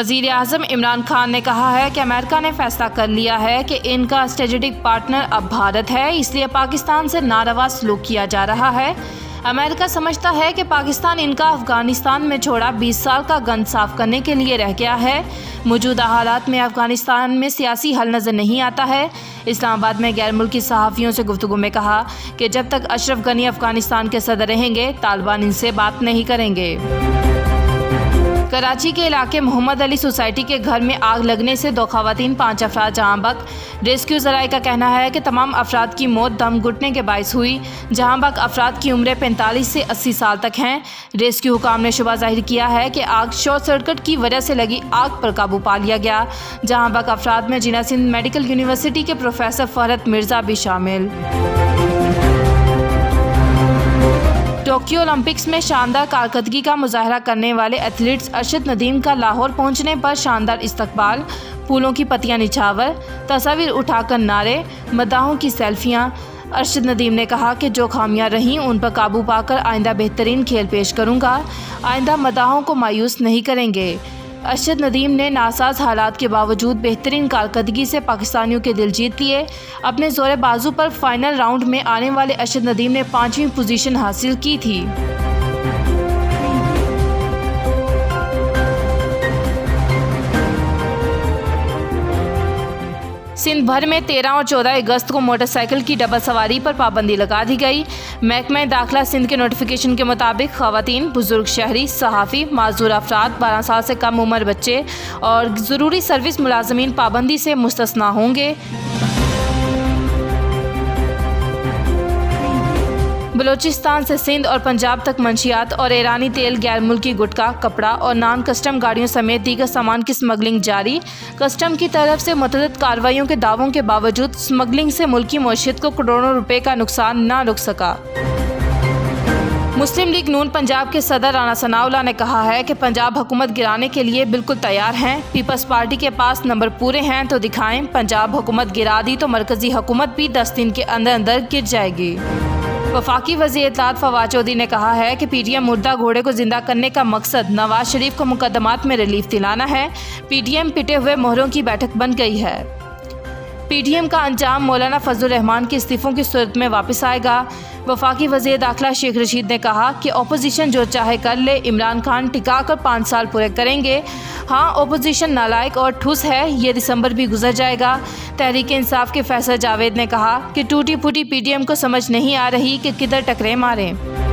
वज़ीर आज़म इमरान खान ने कहा है कि अमेरिका ने फैसला कर लिया है कि इनका स्ट्रेटेजिक पार्टनर अब भारत है, इसलिए पाकिस्तान से नारवा सलूक किया जा रहा है। अमेरिका समझता है कि पाकिस्तान इनका अफ़गानिस्तान में छोड़ा 20 साल का गंद साफ करने के लिए रह गया है। मौजूदा हालात में अफ़गानिस्तान में सियासी हल नज़र नहीं आता है। इस्लामाबाद में गैर मुल्की सहाफ़ियों से गुफ्तगू में कहा कि जब तक अशरफ गनी अफ़गानिस्तान के सदर रहेंगे, तालिबान इनसे बात नहीं करेंगे। कराची के इलाके मोहम्मद अली सोसाइटी के घर में आग लगने से 2 ख़वातीन 5 अफराद जहाँ बक। रेस्क्यू ज़राए का कहना है कि तमाम अफराद की मौत दम घुटने के बायस हुई। जहाँ बक अफराद की उम्रें 45 से 80 साल तक हैं। रेस्क्यू हुकाम ने शुबा जाहिर किया है कि आग शॉर्ट सर्किट की वजह से लगी आग पर काबू पा लिया गया। जहाँ बक अफराद में जिना सिंध मेडिकल यूनिवर्सिटी के प्रोफेसर फरहत मिर्ज़ा भी शामिल। टोक्यो ओलंपिक्स में शानदार कारकर्दगी का मुजाहरा करने वाले एथलीट्स अरशद नदीम का लाहौर पहुंचने पर शानदार इस्तकबाल, फूलों की पत्तियां निछावर, तस्वीर उठाकर नारे, मदाहों की सेल्फियां। अरशद नदीम ने कहा कि जो खामियां रहीं उन पर काबू पाकर आइंदा बेहतरीन खेल पेश करूंगा, आइंदा मदाहों को मायूस नहीं करेंगे। अरशद नदीम ने नासाज हालात के बावजूद बेहतरीन कारकर्दगी से पाकिस्तानियों के दिल जीत लिए। अपने जोर बाजू पर फाइनल राउंड में आने वाले अरशद नदीम ने 5वीं पोजीशन हासिल की थी। सिंध भर में 13 और 14 अगस्त को मोटरसाइकिल की डबल सवारी पर पाबंदी लगा दी गई। महकमा दाखिला सिंध के नोटिफिकेशन के मुताबिक ख़वातीन, बुजुर्ग शहरी, सहाफ़ी, माजूर अफराद, 12 साल से कम उम्र बच्चे और ज़रूरी सर्विस मुलाजमीन पाबंदी से मुस्तस्ना होंगे। बलूचिस्तान से सिंध और पंजाब तक मंशियात और ईरानी तेल, गैर मुल्की गुटखा, कपड़ा और नॉन कस्टम गाड़ियों समेत दीगर सामान की स्मगलिंग जारी। कस्टम की तरफ से मुतअद्दिद कार्रवाइयों के दावों के बावजूद स्मगलिंग से मुल्की मईशत को करोड़ों रुपए का नुकसान न रुक सका। मुस्लिम लीग नून पंजाब के सदर राना सनाउल्लाह ने कहा है कि पंजाब हुकूमत गिराने के लिए बिल्कुल तैयार हैं। पीपल्स पार्टी के पास नंबर पूरे हैं तो दिखाएं। पंजाब हुकूमत गिरा दी तो मरकजी हुकूमत भी 10 दिन के अंदर अंदर गिर जाएगी। वफाकी वज़ीर इत्तलात फवाद चौधरी ने कहा है कि पीटीएम मुर्दा घोड़े को जिंदा करने का मकसद नवाज शरीफ को मुकदमात में रिलीफ दिलाना है। पीटीएम पिटे हुए मोहरों की बैठक बन गई है। पीटीएम का अंजाम मौलाना फजलुर रहमान के इस्तीफों की सूरत में वापस आएगा। वफाकी वज़ीर दाखिला शेख रशीद ने कहा कि ओपोजिशन जो चाहे कर ले, इमरान खान टिका कर 5 साल पूरे करेंगे। हाँ, ओपोजिशन नालायक और ठुस है, ये दिसंबर भी गुजर जाएगा। तहरीक इंसाफ के फैसल जावेद ने कहा कि टूटी फूटी पीटीएम को समझ नहीं आ रही कि किधर टकरे मारें।